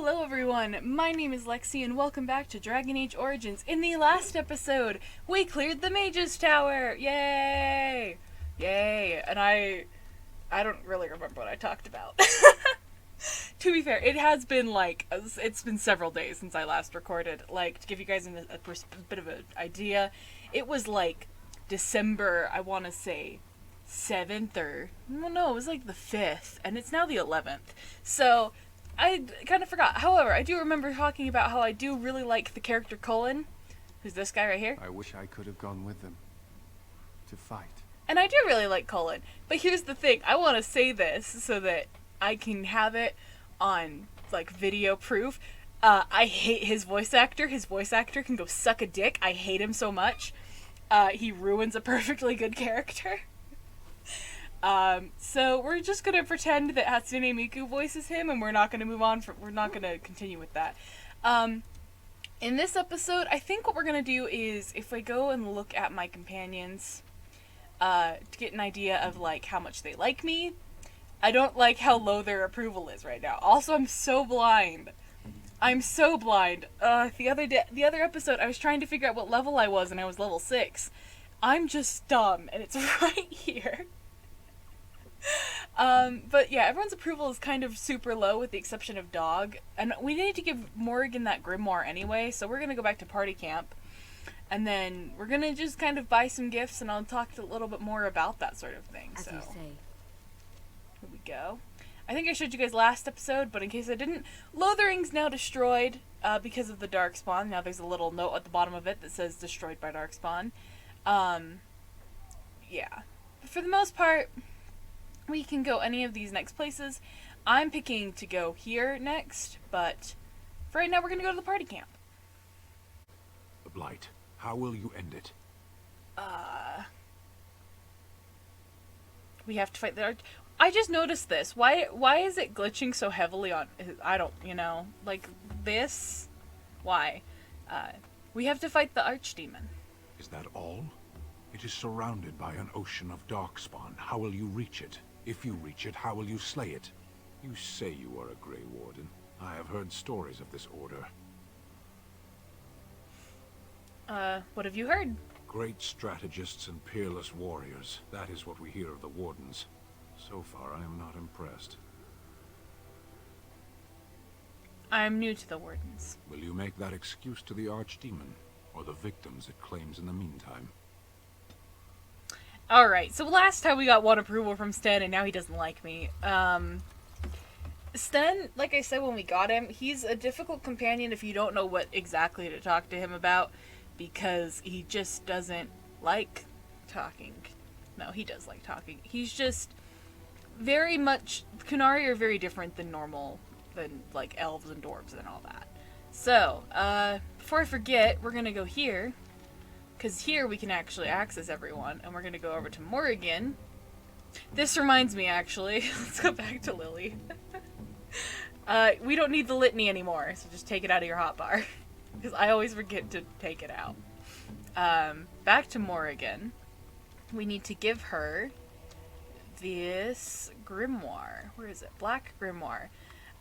Hello everyone, my name is Lexi and welcome back to Dragonage Origins. In the last episode, we cleared the Mage's Tower! Yay! Yay! And I don't really remember what I talked about. To be fair, it has been it's been several days since I last recorded. Like, to give you guys a bit of an idea, it was like December, I want to say 7th or, well, no, it was like the 5th, and it's now the 11th. So, I kind of forgot. However, I do remember talking about how I do really like the character Cullen, who's this guy right here. I wish I could have gone with them to fight. And I do really like Cullen. But here's the thing. I want to say this so that I can have it on, like, video proof. I hate his voice actor. His voice actor can go suck a dick. I hate him so much. He ruins a perfectly good character. So we're just gonna pretend that Hatsune Miku voices him, and we're not gonna move on. We're not gonna continue with that. In this episode, I think what we're gonna do is, if we go and look at my companions, to get an idea of, like, how much they like me. I don't like how low their approval is right now. Also, I'm so blind. I'm so blind. The other episode, I was trying to figure out what level I was, and I was level 6. I'm just dumb, and it's right here. But yeah, everyone's approval is kind of super low with the exception of Dog. And we need to give Morrigan that grimoire anyway, so we're gonna go back to party camp. And then we're gonna just kind of buy some gifts, and I'll talk a little bit more about that sort of thing. As you say. Here we go. I think I showed you guys last episode, but in case I didn't, Lothering's now destroyed because of the Darkspawn. Now there's a little note at the bottom of it that says destroyed by Darkspawn. Yeah. But for the most part, we can go any of these next places. I'm picking to go here next, but for right now we're going to go to the party camp. The Blight. How will you end it? We have to fight the I just noticed this. Why is it glitching so heavily on... I don't, like this? Why? We have to fight the Archdemon. Is that all? It is surrounded by an ocean of darkspawn. How will you reach it? If you reach it, how will you slay it? You say you are a Grey Warden. I have heard stories of this order. What have you heard? Great strategists and peerless warriors. That is what we hear of the Wardens. So far, I am not impressed. I'm new to the Wardens. Will you make that excuse to the Archdemon, or the victims it claims in the meantime? Alright, so last time we got one approval from Sten, and now he doesn't like me. Sten, like I said when we got him, he's a difficult companion if you don't know what exactly to talk to him about, because he just doesn't like talking. No, he does like talking. He's just very much... Kunari are very different than like, elves and dwarves and all that. So, before I forget, we're gonna go here. Because here we can actually access everyone, and we're going to go over to Morrigan. This reminds me, actually. Let's go back to Lily. We don't need the litany anymore, so just take it out of your hotbar. Because I always forget to take it out. Back to Morrigan. We need to give her this grimoire. Where is it? Black grimoire.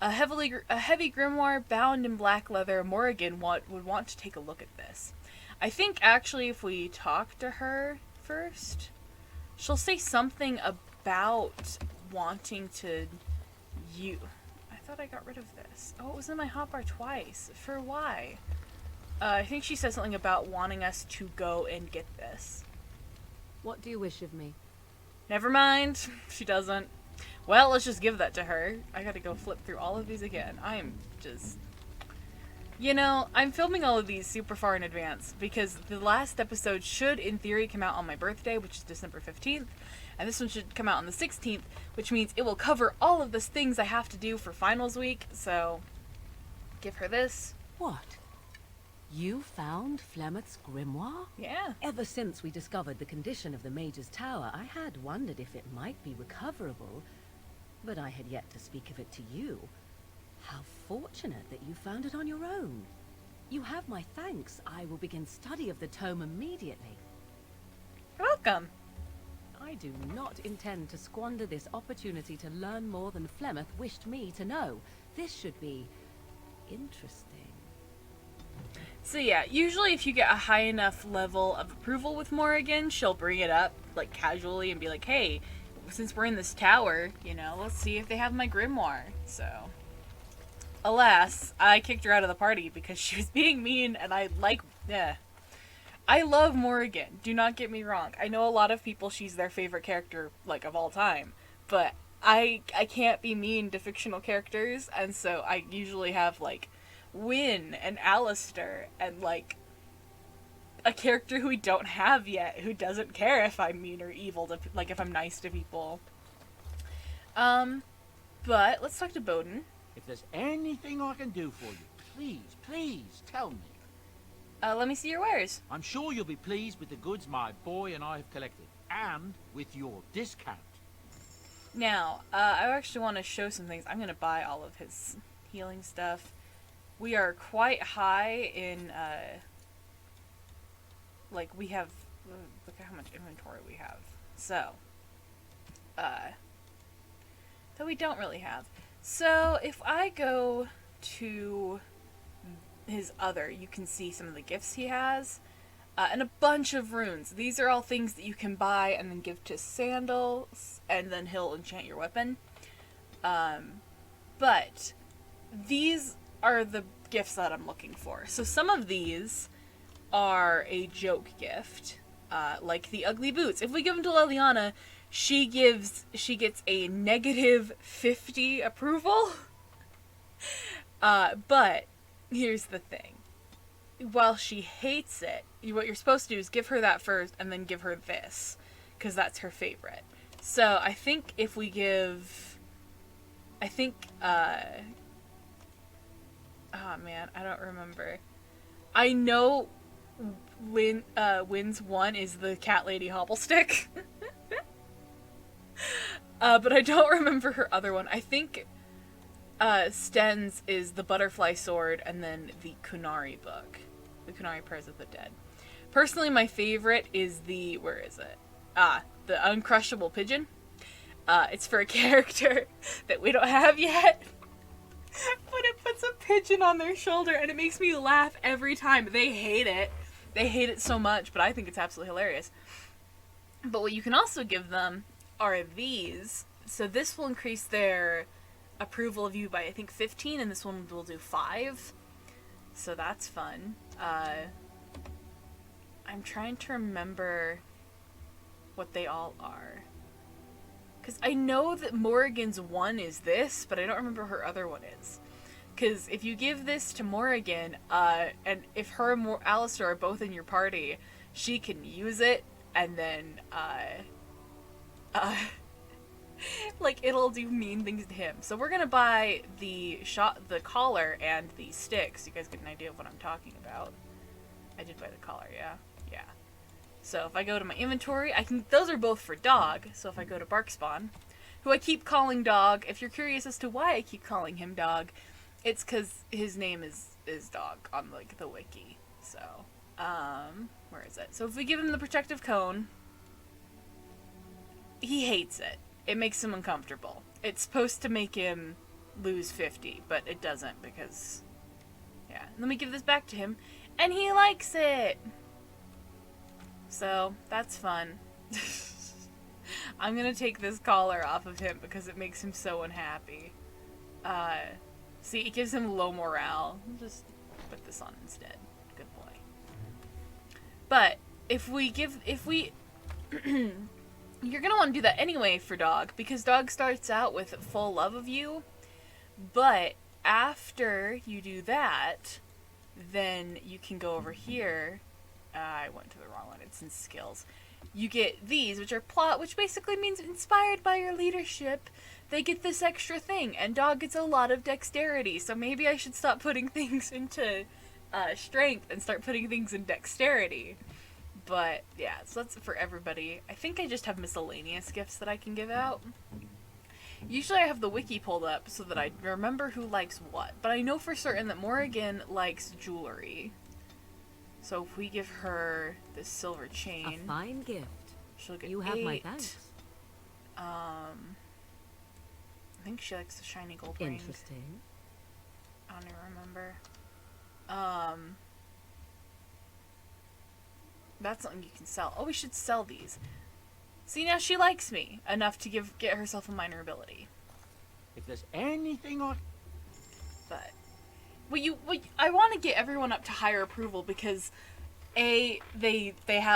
A heavy grimoire bound in black leather. Morrigan would want to take a look at this. I think, actually, if we talk to her first, she'll say something about wanting to I thought I got rid of this. Oh, it was in my hotbar twice. For why? I think she said something about wanting us to go and get this. What do you wish of me? Never mind. She doesn't. Well, let's just give that to her. I gotta go flip through all of these again. I am just... I'm filming all of these super far in advance because the last episode should, in theory, come out on my birthday, which is December 15th, and this one should come out on the 16th, which means it will cover all of the things I have to do for finals week, so give her this. What? You found Flemeth's grimoire? Yeah. Ever since we discovered the condition of the Mage's Tower, I had wondered if it might be recoverable, but I had yet to speak of it to you. How fortunate that you found it on your own. You have my thanks. I will begin study of the tome immediately. You're welcome. I do not intend to squander this opportunity to learn more than Flemeth wished me to know. This should be Interesting. So yeah, usually if you get a high enough level of approval with Morrigan, she'll bring it up, like, casually and be like, hey, since we're in this tower, you know, let's see if they have my grimoire. So, alas, I kicked her out of the party because she was being mean, and I love Morrigan, do not get me wrong. I know a lot of people, she's their favorite character, like, of all time, but I can't be mean to fictional characters, and so I usually have, like, Wynne and Alistair and, like, a character who we don't have yet who doesn't care if I'm mean or evil, to, like, if I'm nice to people. But let's talk to Bowdoin. If there's anything I can do for you, please tell me. Let me see your wares. I'm sure you'll be pleased with the goods my boy and I have collected, and with your discount. Now, I actually want to show some things. I'm going to buy all of his healing stuff. We are quite high in, like, we have, look at how much inventory we have. So, that we don't really have. So, if I go to his other, you can see some of the gifts he has, and a bunch of runes. These are all things that you can buy and then give to Sandals, and then he'll enchant your weapon. But these are the gifts that I'm looking for. So some of these are a joke gift, like the ugly boots. If we give them to Leliana, she gets a negative 50 approval. But here's the thing. While she hates it, what you're supposed to do is give her that first and then give her this, because that's her favorite. So I think if we give, oh man, I don't remember. I know Wynn's one is the cat lady hobblestick. But I don't remember her other one. I think Sten's is the butterfly sword and then the Kunari book. The Kunari Prayers of the Dead. Personally, my favorite is the, where is it? The Uncrushable Pigeon. It's for a character that we don't have yet. But it puts a pigeon on their shoulder and it makes me laugh every time. They hate it. They hate it so much, but I think it's absolutely hilarious. But what you can also give them are these. So this will increase their approval of you by, I think, 15, and this one will do 5. So that's fun. I'm trying to remember what they all are. Because I know that Morrigan's one is this, but I don't remember her other one is. Because if you give this to Morrigan, and if her and Alistair are both in your party, she can use it, and then, like, it'll do mean things to him. So we're gonna buy the collar and the sticks, so you guys get an idea of what I'm talking about. I did buy the collar, yeah? Yeah. So if I go to my inventory, those are both for Dog, so if I go to Barkspawn, who I keep calling Dog, if you're curious as to why I keep calling him Dog, it's because his name is Dog on, like, the wiki. So, where is it? So if we give him the protective cone, he hates it. It makes him uncomfortable. It's supposed to make him lose 50, but it doesn't because, yeah. Let me give this back to him, and he likes it! So, that's fun. I'm gonna take this collar off of him because it makes him so unhappy. See, it gives him low morale. I'll just put this on instead. Good boy. But, you're gonna want to do that anyway for Dog, because Dog starts out with full love of you, but after you do that, then you can go over here. I went to the wrong one. It's in skills. You get these, which are plot, which basically means inspired by your leadership. They get this extra thing, and Dog gets a lot of dexterity, so maybe I should stop putting things into strength and start putting things in dexterity. But, yeah, so that's for everybody. I think I just have miscellaneous gifts that I can give out. Usually I have the wiki pulled up so that I remember who likes what. But I know for certain that Morrigan likes jewelry. So if we give her this silver chain... A fine gift. She'll get You 8. have my thanks. I think she likes the shiny gold ring. Interesting. don't even remember. That's something you can sell. Oh, we should sell these. See, now she likes me enough to get herself a minor ability. If there's anything I... But I want to get everyone up to higher approval because they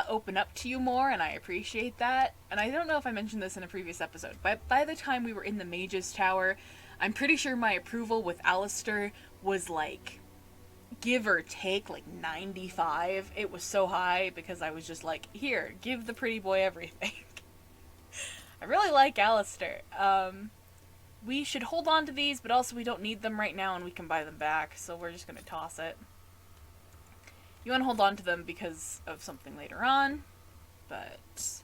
open up to you more, and I appreciate that. And I don't know if I mentioned this in a previous episode, but by the time we were in the Mage's Tower, I'm pretty sure my approval with Alistair was like, give or take, like 95. It was so high because I was just like, here, give the pretty boy everything. I really like Alistair. We should hold on to these, but also we don't need them right now and we can buy them back, so we're just going to toss it. You want to hold on to them because of something later on, but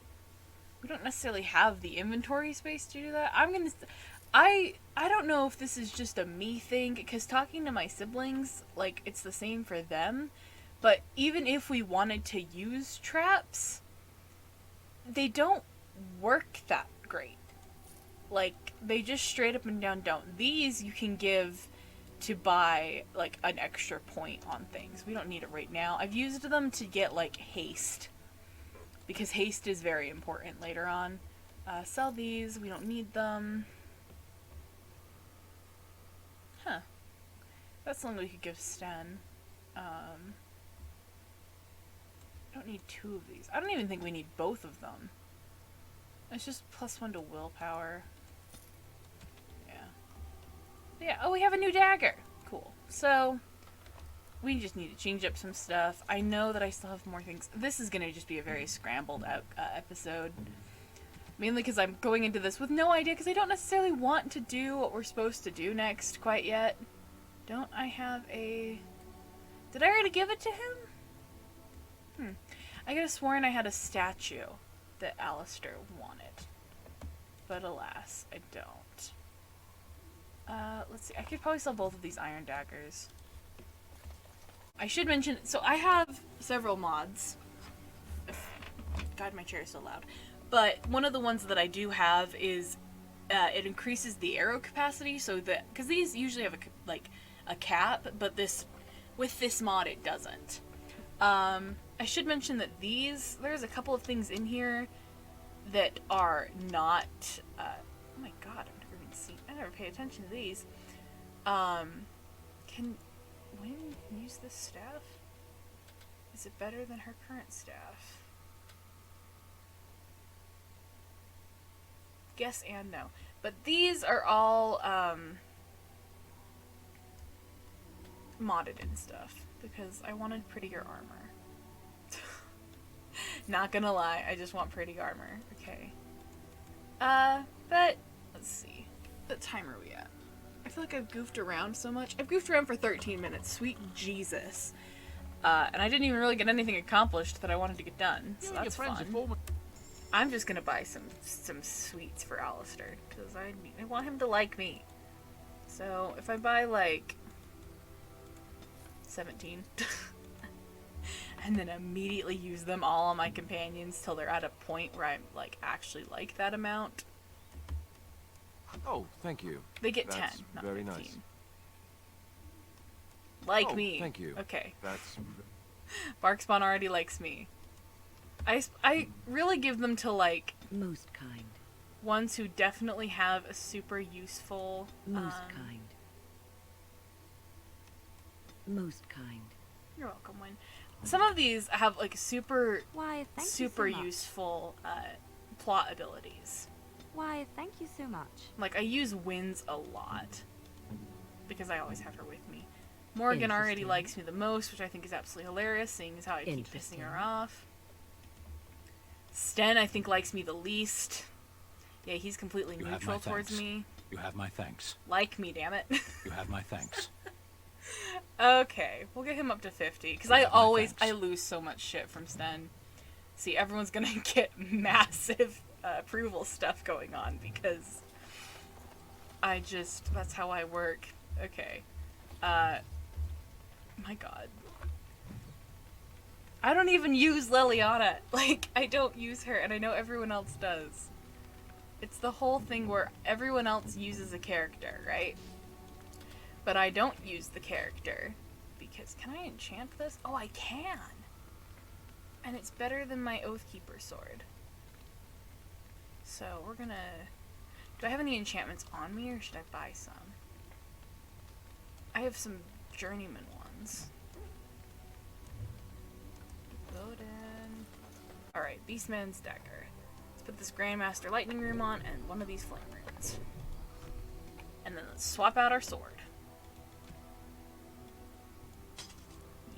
we don't necessarily have the inventory space to do that. I don't know if this is just a me thing, because talking to my siblings, like, it's the same for them, but even if we wanted to use traps, they don't work that great. Like, they just straight up and down don't. These you can give to buy, like, an extra point on things. We don't need it right now. I've used them to get, like, haste, because haste is very important later on. Sell these. We don't need them. Huh. That's something we could give Sten. Don't need 2 of these. I don't even think we need both of them. It's just +1 to willpower. Yeah, oh, we have a new dagger. Cool. So, we just need to change up some stuff. I know that I still have more things. This is going to just be a very scrambled episode. Mainly because I'm going into this with no idea, because I don't necessarily want to do what we're supposed to do next quite yet. Don't I have a... Did I already give it to him? I could have sworn I had a statue that Alistair wanted. But alas, I don't. Let's see. I could probably sell both of these iron daggers. I should mention... So I have several mods. God, my chair is so loud. But one of the ones that I do have is... it increases the arrow capacity, so that... Because these usually have a cap, but with this mod it doesn't. I should mention that there's a couple of things in here that are not... oh my god, I never pay attention to these. Can Wynn use this staff? Is it better than her current staff? Yes and no. But these are all modded and stuff because I wanted prettier armor. Not gonna lie, I just want pretty armor. Okay. But let's see. What time are we at? I feel like I've goofed around so much. I've goofed around for 13 minutes. Sweet Jesus. And I didn't even really get anything accomplished that I wanted to get done. So that's fun. I'm just gonna buy some sweets for Alistair because I want him to like me. So if I buy like 17 and then immediately use them all on my companions till they're at a point where I like actually like that amount. Oh, thank you. They get That's 10, not very 15. nice. Like me. Thank you. Okay. That's... Barkspawn already likes me. I really give them to, like... Most kind. Ones who definitely have a super useful... Most kind. Most kind. You're welcome, Wynn. Some of these have, like, super so useful plot abilities. Why, thank you so much. Like, I use Wynn's a lot. Because I always have her with me. Morgan already likes me the most, which I think is absolutely hilarious, seeing as how I keep pissing her off. Sten, I think, likes me the least. Yeah, he's completely neutral towards me. You have my thanks. Like me, damn it. You have my thanks. Okay, we'll get him up to 50, because I lose so much shit from Sten. See, everyone's gonna get massive approval stuff going on, because that's how I work. Okay. My god. I don't even use Leliana. Like, I don't use her, and I know everyone else does. It's the whole thing where everyone else uses a character, right? but I don't use the character. Because, can I enchant this? Oh, I can! And it's better than my Oathkeeper sword. So, we're gonna... Do I have any enchantments on me, or should I buy some? I have some journeyman ones. Bowdoin. Alright, Beastman's Dagger. Let's put this Grandmaster Lightning Room on, and one of these Flame Runes. And then let's swap out our sword.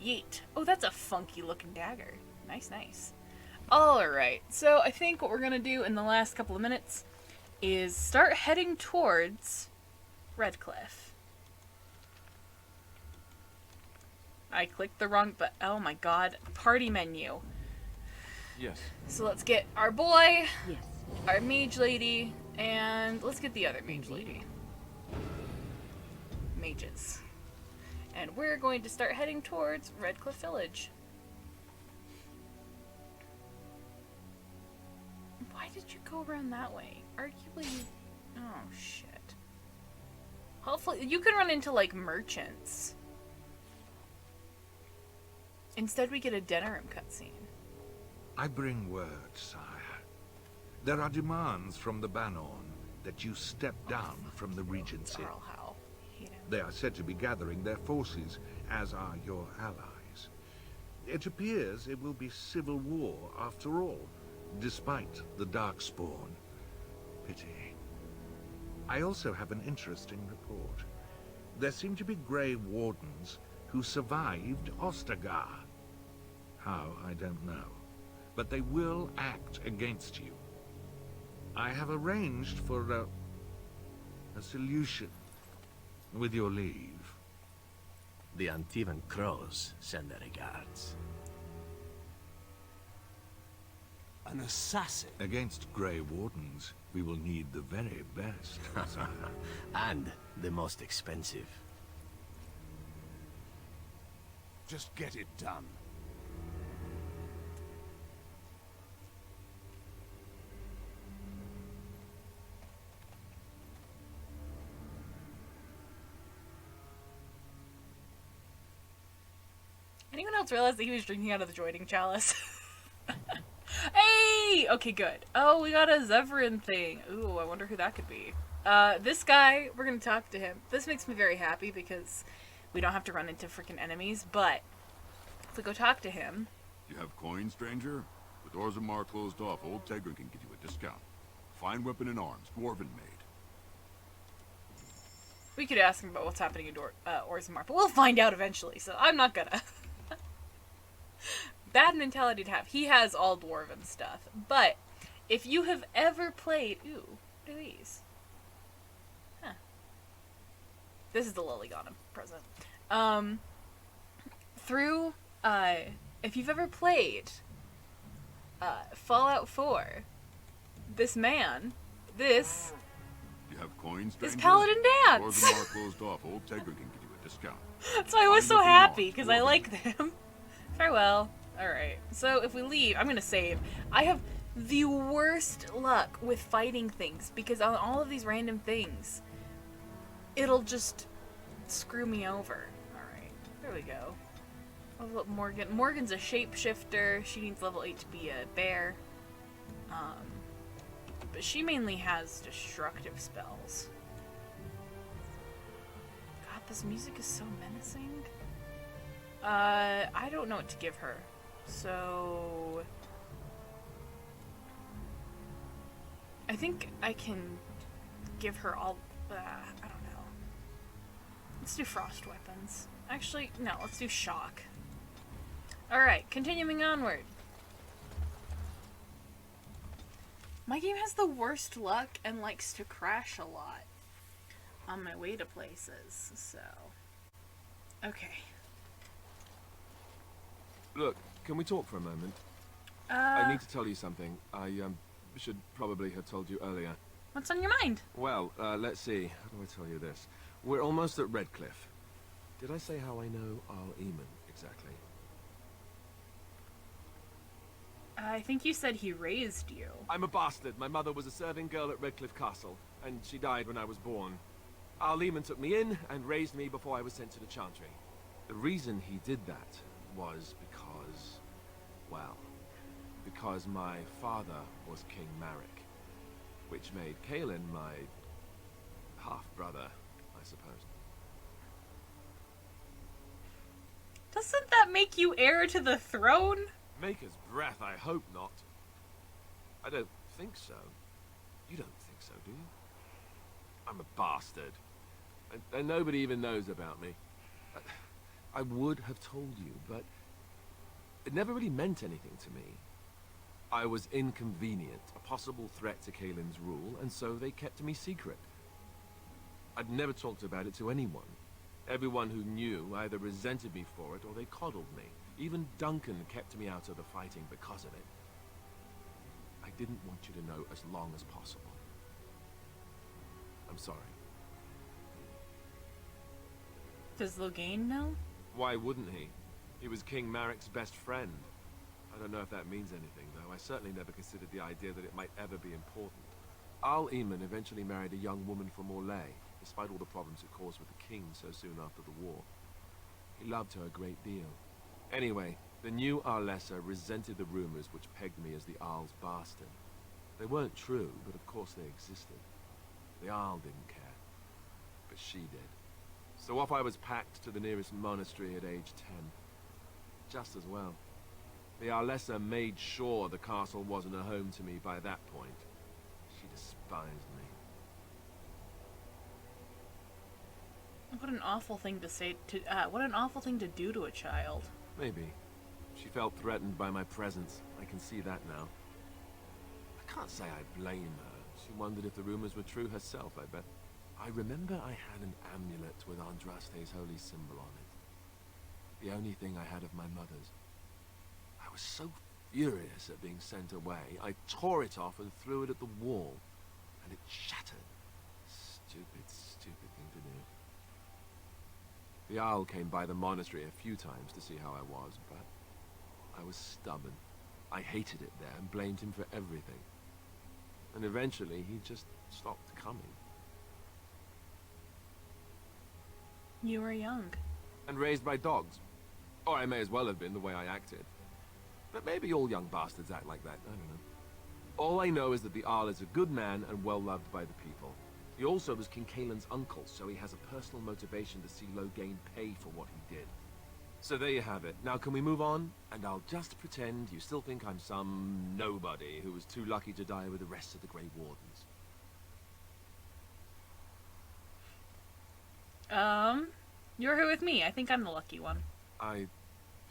Yeet. Oh, that's a funky looking dagger. Nice, nice. Alright, so I think what we're gonna do in the last couple of minutes is start heading towards Redcliff. I clicked the wrong but oh my god, party menu. Yes. So let's get our boy, Yes. our mage lady, and let's get the other mage lady. Mages. And we're going to start heading towards Redcliff Village. Why did you go around that way? Arguably, oh shit. Hopefully, you can run into like merchants. Instead we get a Denerim cutscene. I bring word, sire. There are demands from the Banon that you step down from the Regency. Jarl Howe. Hate him. They are said to be gathering their forces, as are your allies. It appears it will be civil war after all, despite the Darkspawn. Pity. I also have an interesting report. There seem to be Grey Wardens who survived Ostagar. How, I don't know. But they will act against you. I have arranged for a solution, with your leave. The Antivan Crows send their regards. An assassin? Against Grey Wardens, we will need the very best, sire. And the most expensive. Just get it done. Anyone else realize that he was drinking out of the Droiding Chalice? Hey! Okay, good. Oh, we got a Zevran thing. Ooh, I wonder who that could be. This guy, we're gonna talk to him. This makes me very happy because we don't have to run into freaking enemies, but if we go talk to him... You have coin, stranger? With Orzammar closed off, old Tegrin can give you a discount. Fine weapon and arms, dwarven made. We could ask him about what's happening in Orzammar, but we'll find out eventually, so I'm not gonna. Bad mentality to have. He has all dwarven stuff. But if you have ever played... Ooh, what are these? Huh. This is the Loghain present. If you've ever played Fallout 4, this man, this... You have coin, stranger? is Paladin Dance! Orzammar closed off, old Tegrin can give you a discount. So I was so Fine weapon and happy, arms, because I dwarven like them. Farewell. Alright, so if we leave, I'm gonna save. I have the worst luck with fighting things, because on all of these random things, it'll just screw me over. Alright, there we go. Level up Morgan. Morgan's a shapeshifter. She needs level 8 to be a bear. But she mainly has destructive spells. God, this music is so menacing. I don't know what to give her. So... I think I can give her all... I don't know. Let's do frost weapons. Actually, no, let's do shock. Alright, continuing onward. My game has the worst luck and likes to crash a lot on my way to places, so... Okay. Look, can we talk for a moment? I need to tell you something. I should probably have told you earlier. What's on your mind? Well, let's see. How do I tell you this? We're almost at Redcliff. Did I say how I know Al Eamon exactly? I think you said he raised you. I'm a bastard. My mother was a serving girl at Redcliff Castle, and she died when I was born. Our Lehman took me in and raised me before I was sent to the Chantry. The reason he did that was because, well, because my father was King Marek, which made Kaelin my half-brother, I suppose. Doesn't that make you heir to the throne? Maker's breath, I hope not. I don't think so. You don't think so, do you? I'm a bastard. And nobody even knows about me. I would have told you, but it never really meant anything to me. I was inconvenient, a possible threat to Kaelin's rule, and so they kept me secret. I'd never talked about it to anyone. Everyone who knew either resented me for it or they coddled me. Even Duncan kept me out of the fighting because of it. I didn't want you to know as long as possible. I'm sorry. Does Loghain know? Why wouldn't he? He was King Marek's best friend. I don't know if that means anything, though. I certainly never considered the idea that it might ever be important. Al Eamon eventually married a young woman from Orlais, despite all the problems it caused with the king so soon after the war. He loved her a great deal. Anyway, the new Arlessa resented the rumors which pegged me as the Arl's bastard. They weren't true, but of course they existed. The Arl didn't care, but she did. So off I was packed to the nearest monastery at age 10. Just as well. The Arlessa made sure the castle wasn't a home to me by that point. She despised me. What an awful thing to say to, what an awful thing to do to a child. Maybe. She felt threatened by my presence. I can see that now. I can't say I blame her. She wondered if the rumors were true herself, I bet. I remember I had an amulet with Andraste's holy symbol on it. The only thing I had of my mother's. I was so furious at being sent away, I tore it off and threw it at the wall. And it shattered. Stupid, stupid thing to do. The Owl came by the monastery a few times to see how I was, but I was stubborn. I hated it there and blamed him for everything. And eventually he just stopped coming. You were young. And raised by dogs. Or I may as well have been the way I acted. But maybe all young bastards act like that, I don't know. All I know is that the Arl is a good man and well loved by the people. He also was King Kaelin's uncle, so he has a personal motivation to see Loghain pay for what he did. So there you have it. Now can we move on? And I'll just pretend you still think I'm some nobody who was too lucky to die with the rest of the Grey Wardens. You're here with me. I think I'm the lucky one. I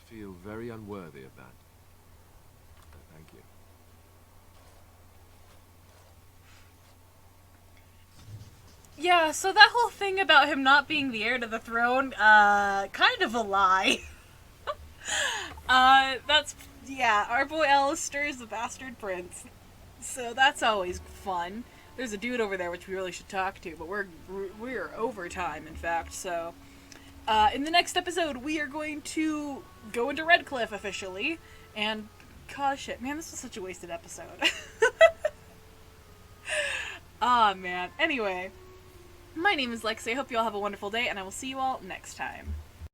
feel very unworthy of that. Thank you. Yeah, so that whole thing about him not being the heir to the throne, kind of a lie. Yeah, our boy Alistair is the bastard prince. So that's always fun. There's a dude over there which we really should talk to, but we're over time, in fact, so... in the next episode, we are going to go into Redcliff officially, and... gosh, shit, man, this was such a wasted episode. Ah, man. Anyway, my name is Lexi. I hope you all have a wonderful day, and I will see you all next time.